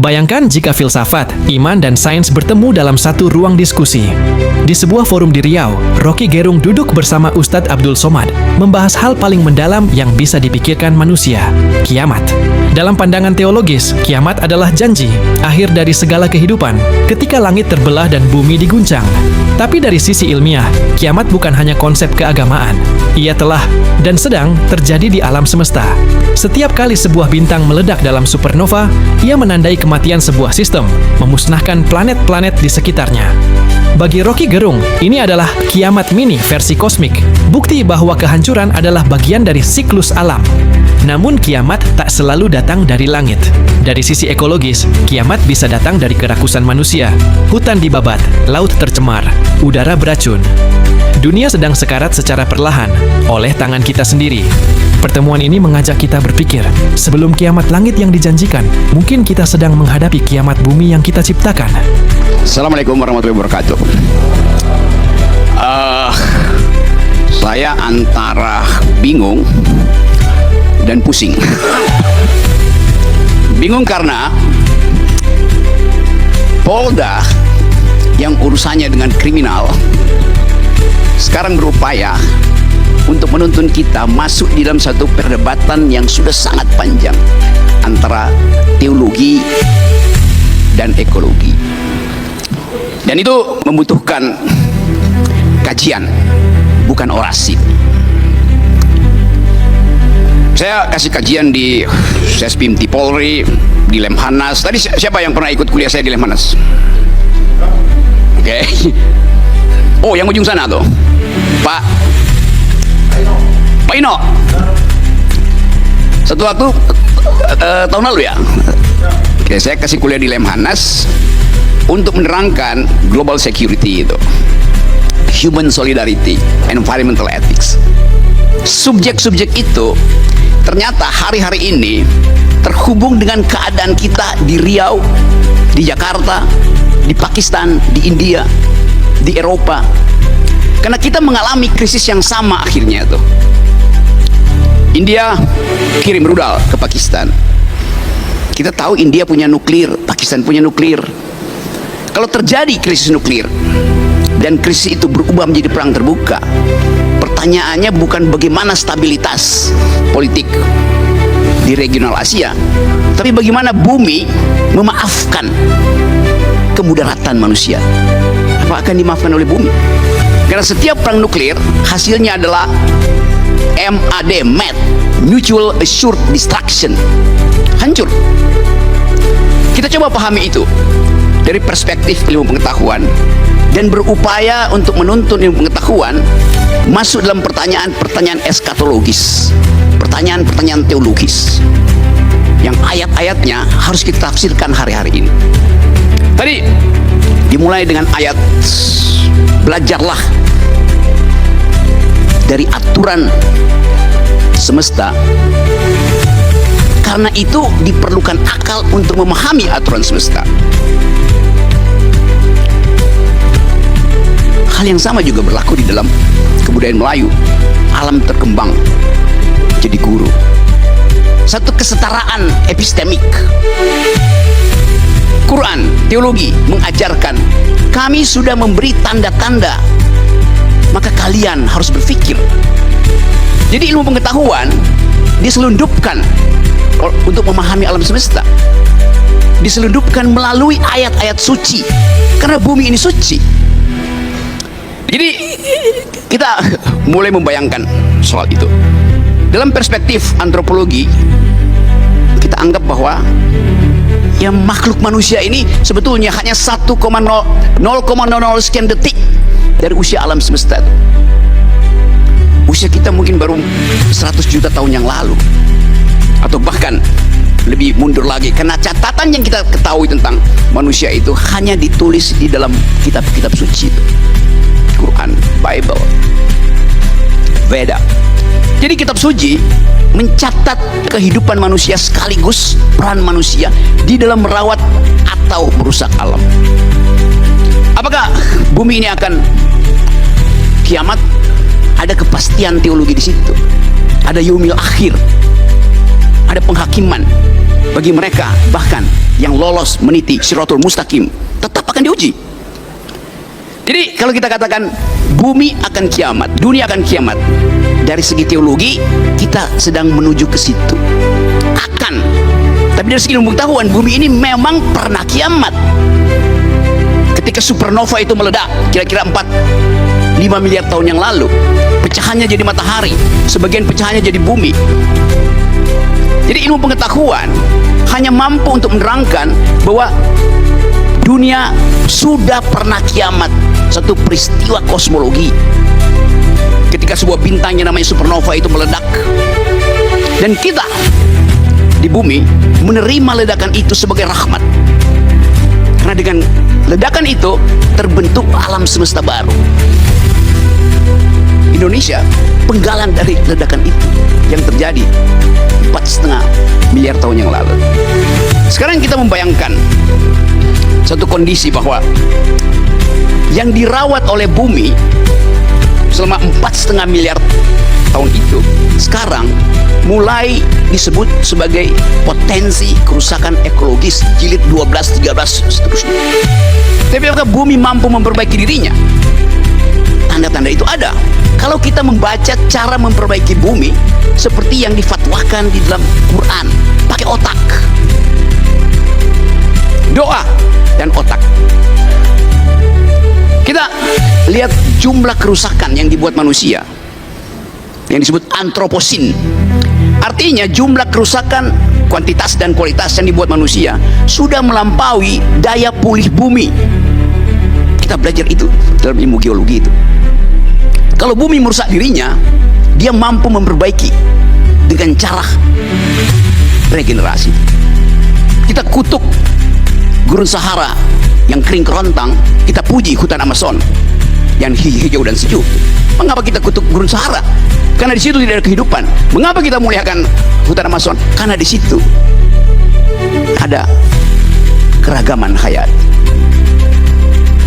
Bayangkan jika filsafat, iman, dan sains bertemu dalam satu ruang diskusi. Di sebuah forum di Riau, Rocky Gerung duduk bersama Ustadz Abdul Somad, membahas hal paling mendalam yang bisa dipikirkan manusia, kiamat. Dalam pandangan teologis, kiamat adalah janji, akhir dari segala kehidupan, ketika langit terbelah dan bumi diguncang. Tapi dari sisi ilmiah, kiamat bukan hanya konsep keagamaan. Ia telah dan sedang terjadi di alam semesta. Setiap kali sebuah bintang meledak dalam supernova, ia menandai kematian sebuah sistem, memusnahkan planet-planet di sekitarnya. Bagi Rocky Gerung, ini adalah kiamat mini versi kosmik, bukti bahwa kehancuran adalah bagian dari siklus alam. Namun kiamat tak selalu datang dari langit. Dari sisi ekologis, kiamat bisa datang dari kerakusan manusia, hutan dibabat, laut tercemar, udara beracun. Dunia sedang sekarat secara perlahan oleh tangan kita sendiri. Pertemuan ini mengajak kita berpikir, sebelum kiamat langit yang dijanjikan, mungkin kita sedang menghadapi kiamat bumi yang kita ciptakan. Assalamualaikum warahmatullahi wabarakatuh. Saya antara bingung dan pusing. Bingung karena Polda yang urusannya dengan kriminal sekarang berupaya untuk menuntun kita masuk di dalam satu perdebatan yang sudah sangat panjang antara teologi dan ekologi. Dan itu membutuhkan kajian, bukan orasi. Saya kasih kajian di Sespimti Polri, di Lemhanas. Tadi siapa yang pernah ikut kuliah saya di Lemhanas? Oke. Oh, yang ujung sana tuh, Pak Ino. Satu waktu tahun lalu ya. Oke, saya kasih kuliah di Lemhanas untuk menerangkan global security itu, human solidarity, environmental ethics. Subjek-subjek itu ternyata hari-hari ini terhubung dengan keadaan kita di Riau, di Jakarta, di Pakistan, di India, di Eropa. Karena kita mengalami krisis yang sama akhirnya tuh. India kirim rudal ke Pakistan. Kita tahu India punya nuklir, Pakistan punya nuklir. Kalau terjadi krisis nuklir dan krisis itu berubah menjadi perang terbuka, pertanyaannya bukan bagaimana stabilitas politik di regional Asia, tapi bagaimana bumi memaafkan kemudaratan manusia. Apa akan dimaafkan oleh bumi? Karena setiap perang nuklir hasilnya adalah MAD, Mutual Assured Destruction, hancur. Kita coba pahami itu dari perspektif ilmu pengetahuan dan berupaya untuk menuntun ilmu pengetahuan masuk dalam pertanyaan-pertanyaan eskatologis, pertanyaan-pertanyaan teologis yang ayat-ayatnya harus kita tafsirkan hari-hari ini. Tadi dimulai dengan ayat, belajarlah dari aturan semesta, karena itu diperlukan akal untuk memahami aturan semesta. Hal yang sama juga berlaku di dalam kebudayaan Melayu. Alam terkembang jadi guru, satu kesetaraan epistemik. Quran, teologi mengajarkan kami sudah memberi tanda-tanda, maka kalian harus berpikir. Jadi ilmu pengetahuan diselundupkan untuk memahami alam semesta, diselundupkan melalui ayat-ayat suci, karena bumi ini suci. Jadi kita mulai membayangkan soal itu dalam perspektif antropologi. Kita anggap bahwa yang makhluk manusia ini sebetulnya hanya 0,00 sekian detik dari usia alam semesta. Usia kita mungkin baru 100 juta tahun yang lalu, atau bahkan lebih mundur lagi, karena catatan yang kita ketahui tentang manusia itu hanya ditulis di dalam kitab-kitab suci itu. Quran, Bible, Veda. Jadi kitab suci mencatat kehidupan manusia sekaligus peran manusia di dalam merawat atau merusak alam. Apakah bumi ini akan kiamat? Ada kepastian teologi di situ. Ada yaumil akhir. Ada penghakiman. bagi mereka bahkan yang lolos meniti Shiratul Mustaqim tetap akan diuji. Jadi kalau kita katakan bumi akan kiamat, dunia akan kiamat, dari segi teologi kita sedang menuju ke situ. Akan. Tapi dari segi ilmu pengetahuan, bumi ini memang pernah kiamat. Ketika supernova itu meledak kira-kira 4-5 miliar tahun yang lalu, pecahannya jadi matahari, sebagian pecahannya jadi bumi. Jadi ilmu pengetahuan hanya mampu untuk menerangkan bahwa dunia sudah pernah kiamat, satu peristiwa kosmologi ketika sebuah bintang yang namanya supernova itu meledak, dan kita di bumi menerima ledakan itu sebagai rahmat, karena dengan ledakan itu terbentuk alam semesta baru. Indonesia penggalan dari ledakan itu yang terjadi 4,5 miliar tahun yang lalu. Sekarang kita membayangkan satu kondisi bahwa yang dirawat oleh bumi selama 4,5 miliar tahun itu sekarang mulai disebut sebagai potensi kerusakan ekologis jilid 12, 13 seterusnya. Tapi apakah bumi mampu memperbaiki dirinya? Tanda-tanda itu ada kalau kita membaca cara memperbaiki bumi seperti yang difatwakan di dalam Quran, pakai otak, doa dan otak. Kita lihat jumlah kerusakan yang dibuat manusia yang disebut antroposin. Artinya jumlah kerusakan, kuantitas dan kualitas yang dibuat manusia sudah melampaui daya pulih bumi. Kita belajar itu dalam ilmu geologi itu. Kalau bumi merusak dirinya, dia mampu memperbaiki dengan cara regenerasi. Kita kutuk gurun Sahara yang kering kerontang, kita puji hutan Amazon yang hijau dan sejuk. Mengapa kita kutuk gurun Sahara? Karena di situ tidak ada kehidupan. Mengapa kita muliakan hutan Amazon? Karena di situ ada keragaman hayat.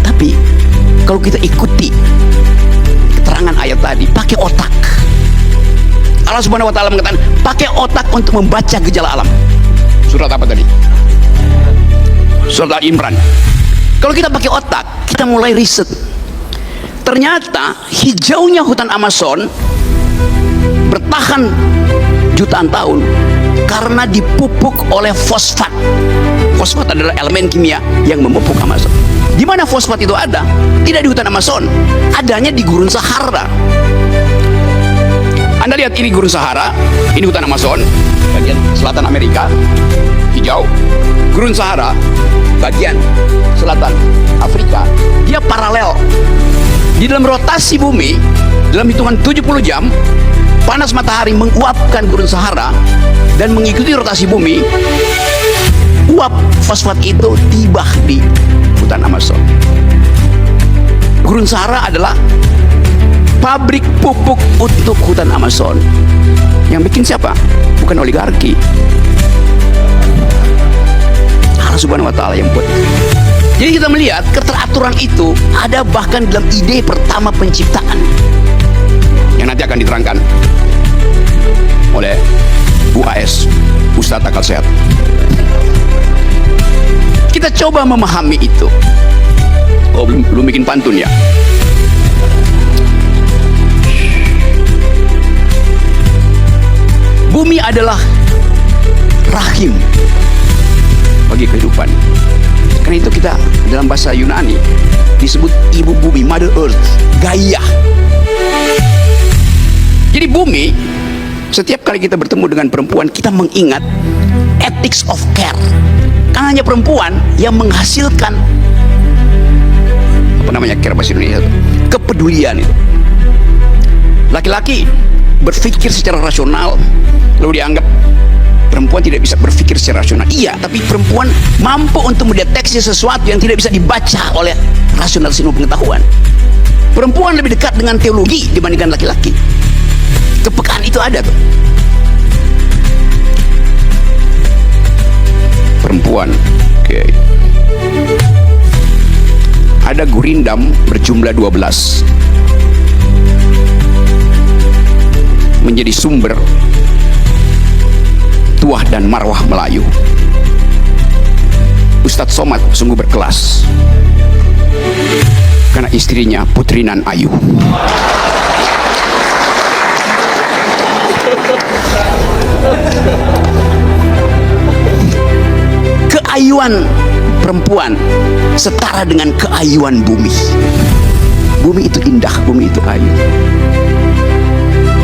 Tapi kalau kita ikuti keterangan ayat tadi, pakai otak. Allah Subhanahu wa taala mengatakan, pakai otak untuk membaca gejala alam. Surat apa tadi? Surat Al-Imran. Kalau kita pakai otak, kita mulai riset. Ternyata hijaunya hutan Amazon bertahan jutaan tahun karena dipupuk oleh fosfat. Fosfat adalah elemen kimia yang memupuk Amazon. Di mana fosfat itu ada? Tidak di hutan Amazon, adanya di gurun Sahara. Anda lihat, ini gurun Sahara, ini hutan Amazon, bagian selatan Amerika, hijau. Gurun Sahara, bagian selatan Afrika, dia paralel. Di dalam rotasi bumi, dalam hitungan 70 jam, panas matahari menguapkan gurun Sahara dan mengikuti rotasi bumi. Uap fosfat itu tiba di hutan Amazon. Gurun Sahara adalah pabrik pupuk untuk hutan Amazon. Yang bikin siapa? Bukan oligarki. Allah Subhanahu wa taala yang buat. Jadi kita melihat keteraturan itu ada bahkan dalam ide pertama penciptaan yang nanti akan diterangkan oleh UAS, Ustadz Akal Sehat. Kita coba memahami itu. Oh, belum bikin pantun ya. Bumi adalah rahim bagi kehidupan. Karena itu kita dalam bahasa Yunani disebut ibu bumi, Mother Earth, Gaia. Jadi bumi, setiap kali kita bertemu dengan perempuan, kita mengingat ethics of care. Karena hanya perempuan yang menghasilkan apa namanya care bahasa Indonesia itu, kepedulian itu. Laki-laki berpikir secara rasional, lalu dianggap perempuan tidak bisa berpikir secara rasional. Iya, tapi perempuan mampu untuk mendeteksi sesuatu yang tidak bisa dibaca oleh rasional ilmu pengetahuan. Perempuan lebih dekat dengan teologi dibandingkan laki-laki. Kepekaan itu ada tuh. Perempuan, oke. Ada gurindam berjumlah 12 menjadi sumber tuah dan marwah Melayu. Ustadz Somad sungguh berkelas karena istrinya Putri Nan Ayu. Keayuan perempuan setara dengan keayuan bumi. Bumi itu indah, bumi itu ayu.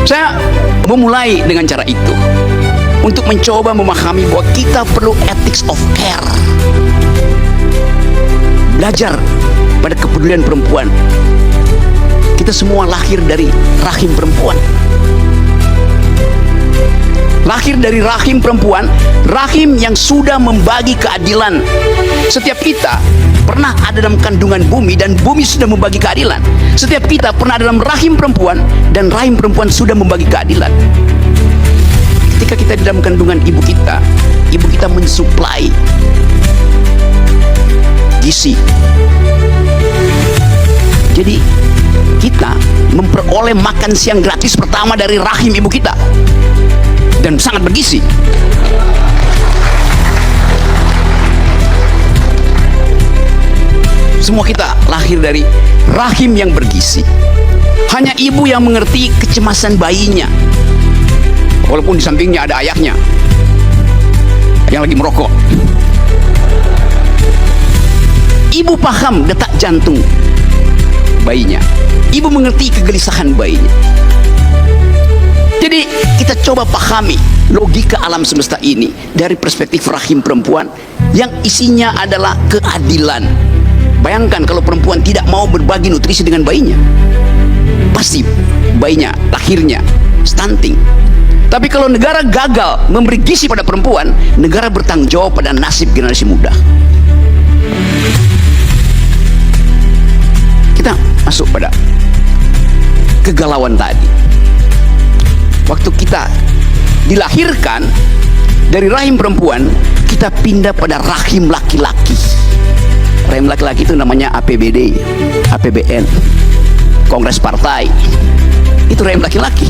Saya memulai dengan cara itu untuk mencoba memahami bahwa kita perlu ethics of care. Belajar pada kepedulian perempuan. Kita semua lahir dari rahim perempuan. Lahir dari rahim perempuan, rahim yang sudah membagi keadilan. Setiap kita pernah ada dalam kandungan bumi dan bumi sudah membagi keadilan. Setiap kita pernah ada dalam rahim perempuan dan rahim perempuan sudah membagi keadilan. Ketika kita di dalam kandungan ibu kita mensuplai gizi. Jadi kita memperoleh makan siang gratis pertama dari rahim ibu kita dan sangat bergizi. Semua kita lahir dari rahim yang bergizi. Hanya ibu yang mengerti kecemasan bayinya, walaupun di sampingnya ada ayahnya yang lagi merokok. Ibu paham detak jantung bayinya. Ibu mengerti kegelisahan bayinya. Jadi kita coba pahami logika alam semesta ini dari perspektif rahim perempuan yang isinya adalah keadilan. Bayangkan kalau perempuan tidak mau berbagi nutrisi dengan bayinya, pasti bayinya lahirnya stunting. Tapi kalau negara gagal memberi gizi pada perempuan, negara bertanggung jawab pada nasib generasi muda. Kita masuk pada kegalauan tadi. Waktu kita dilahirkan dari rahim perempuan, kita pindah pada rahim laki-laki. Rahim laki-laki itu namanya APBD, APBN, Kongres Partai. Itu rahim laki-laki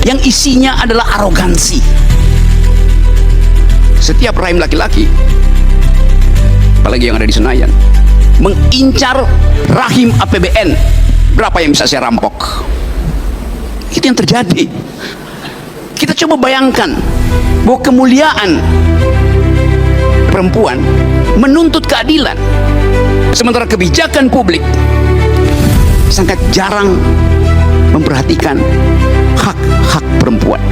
yang isinya adalah arogansi. Setiap rahim laki-laki, apalagi yang ada di Senayan, mengincar rahim APBN. Berapa yang bisa saya rampok? Itu yang terjadi. Kita coba bayangkan bahwa kemuliaan perempuan menuntut keadilan, sementara kebijakan publik sangat jarang memperhatikan hak-hak perempuan.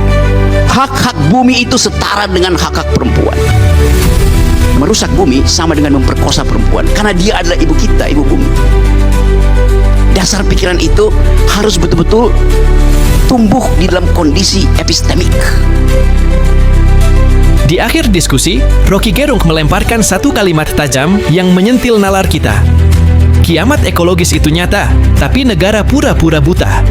Hak-hak bumi itu setara dengan hak-hak perempuan. Merusak bumi sama dengan memperkosa perempuan, karena dia adalah ibu kita, ibu bumi. Dasar pikiran itu harus betul-betul tumbuh di dalam kondisi epistemik. Di akhir diskusi, Rocky Gerung melemparkan satu kalimat tajam yang menyentil nalar kita. Kiamat ekologis itu nyata, tapi negara pura-pura buta.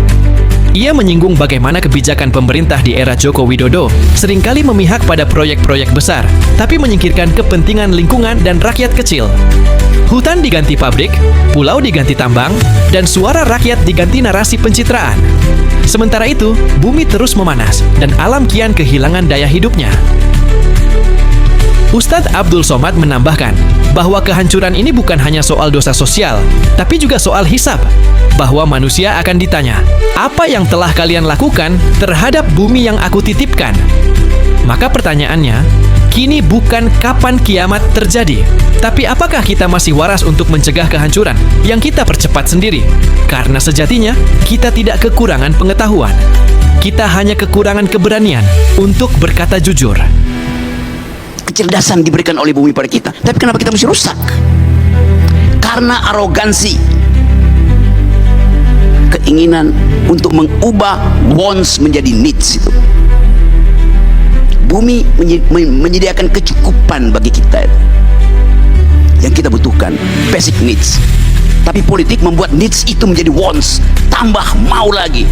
Ia menyinggung bagaimana kebijakan pemerintah di era Joko Widodo seringkali memihak pada proyek-proyek besar, tapi menyingkirkan kepentingan lingkungan dan rakyat kecil. Hutan diganti pabrik, pulau diganti tambang, dan suara rakyat diganti narasi pencitraan. Sementara itu, bumi terus memanas dan alam kian kehilangan daya hidupnya. Ustadz Abdul Somad menambahkan bahwa kehancuran ini bukan hanya soal dosa sosial, tapi juga soal hisab, bahwa manusia akan ditanya, apa yang telah kalian lakukan terhadap bumi yang aku titipkan? Maka pertanyaannya, kini bukan kapan kiamat terjadi, tapi apakah kita masih waras untuk mencegah kehancuran yang kita percepat sendiri? Karena sejatinya, kita tidak kekurangan pengetahuan. Kita hanya kekurangan keberanian untuk berkata jujur. Kecerdasan diberikan oleh bumi pada kita, tapi kenapa kita mesti rusak? Karena arogansi, keinginan untuk mengubah wants menjadi needs. Itu bumi menyediakan kecukupan bagi kita yang kita butuhkan, basic needs. Tapi politik membuat needs itu menjadi wants, tambah mau lagi.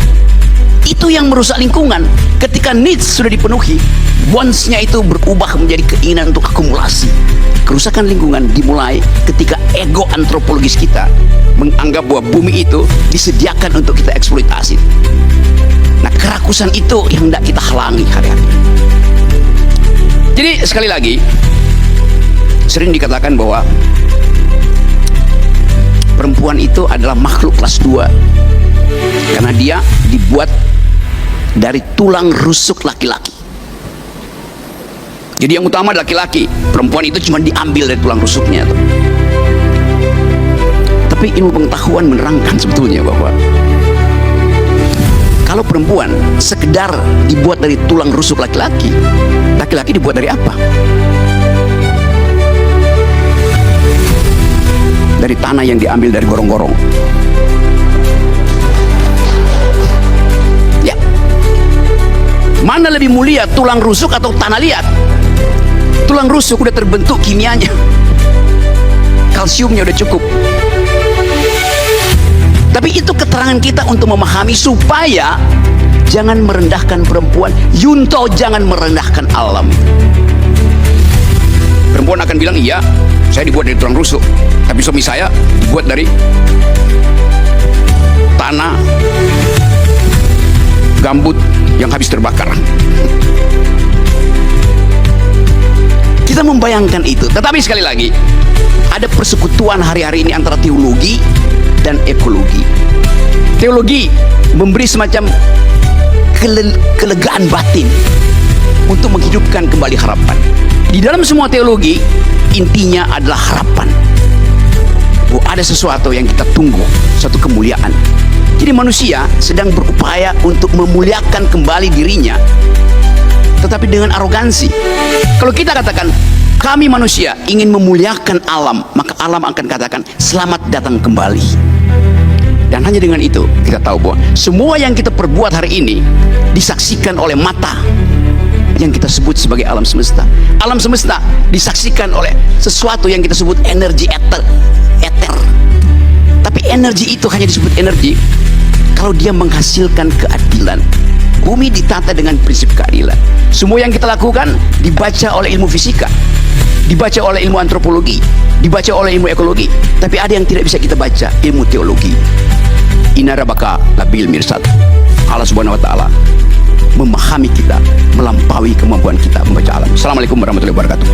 Itu yang merusak lingkungan. Ketika needs sudah dipenuhi, wants-nya itu berubah menjadi keinginan untuk akumulasi. Kerusakan lingkungan dimulai ketika ego antropologis kita menganggap bahwa bumi itu disediakan untuk kita eksploitasi. Nah, kerakusan itu yang tidak kita halangi hari-hari. Jadi sekali lagi, sering dikatakan bahwa perempuan itu adalah makhluk kelas 2 karena dia dibuat dari tulang rusuk laki-laki. Jadi yang utama adalah laki-laki, perempuan itu cuma diambil dari tulang rusuknya. Tapi ilmu pengetahuan menerangkan sebetulnya bahwa kalau perempuan sekedar dibuat dari tulang rusuk laki-laki, laki-laki dibuat dari apa? Dari tanah yang diambil dari gorong-gorong. Ya, mana lebih mulia, tulang rusuk atau tanah liat? Tulang rusuk udah terbentuk kimianya, kalsiumnya udah cukup. Tapi itu keterangan kita untuk memahami supaya jangan merendahkan perempuan. Yunto, jangan merendahkan alam. Perempuan akan bilang, iya, saya dibuat dari tulang rusuk, tapi suami saya dibuat dari tanah gambut yang habis terbakar. Kita membayangkan itu. Tetapi sekali lagi, ada persekutuan hari-hari ini antara teologi dan ekologi. Teologi memberi semacam kelegaan batin untuk menghidupkan kembali harapan. Di dalam semua teologi, intinya adalah harapan. Oh, ada sesuatu yang kita tunggu, suatu kemuliaan. Jadi manusia sedang berupaya untuk memuliakan kembali dirinya, tetapi dengan arogansi. Kalau kita katakan kami manusia ingin memuliakan alam, maka alam akan katakan selamat datang kembali. Dan hanya dengan itu kita tahu bahwa semua yang kita perbuat hari ini disaksikan oleh mata yang kita sebut sebagai alam semesta. Alam semesta disaksikan oleh sesuatu yang kita sebut energi eter. Tapi energi itu hanya disebut energi kalau dia menghasilkan keadilan. Bumi ditata dengan prinsip keadilan. Semua yang kita lakukan dibaca oleh ilmu fisika, dibaca oleh ilmu antropologi, dibaca oleh ilmu ekologi. Tapi ada yang tidak bisa kita baca, ilmu teologi. Inarabaka labil mirsad. Allah Subhanahu wa taala memahami kita melampaui kemampuan kita membaca alam. Assalamualaikum warahmatullahi wabarakatuh.